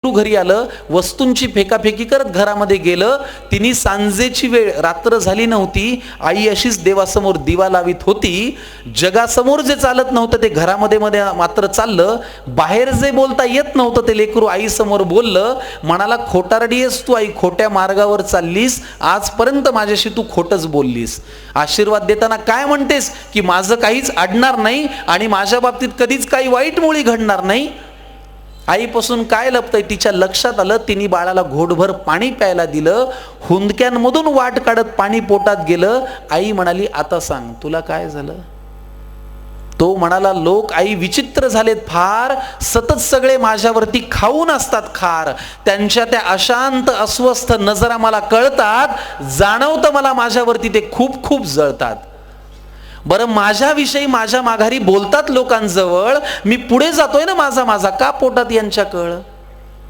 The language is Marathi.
घरी आलं, वस्तूंची फेकाफेकी करत घरामध्ये गेलं. तिने सांजेची वेळ, रात्र झाली नव्हती, आई अशीच देवासमोर दिवा लावित होती. जगासमोर जे चालत नव्हतं ते घरामध्ये मध्ये मात्र चाललं. बाहेर जे बोलता येत नव्हतं ते लेकरू आई समोर बोललं. म्हणाला, खोटारडी आहेस तू आई, खोट्या मार्गावर चाललीस, आजपर्यंत माझ्याशी तू खोटच बोललीस. आशीर्वाद देताना काय म्हणतेस की माझं काहीच अडणार नाही आणि माझ्या बाबतीत कधीच काही वाईट मुळी घडणार नाही. आईपासून काय लपतंय तिच्या लक्षात आलं. तिने बाळाला घोटभर पाणी प्यायला दिलं. हुंदक्यांमधून वाट काढत पाणी पोटात गेलं. आई म्हणाली, आता सांग तुला काय झालं. तो म्हणाला, लोक आई विचित्र झालेत फार, सतत सगळे माझ्यावरती खाऊन असतात खार. त्यांच्या त्या अशांत अस्वस्थ नजरा मला कळतात, जाणवतं मला माझ्यावरती ते खूप खूप जळतात. बरं, माझ्याविषयी माझ्या माघारी बोलतात लोकांजवळ, मी पुढे जातोय ना माझा माझा, का पोटात यांच्या कळ.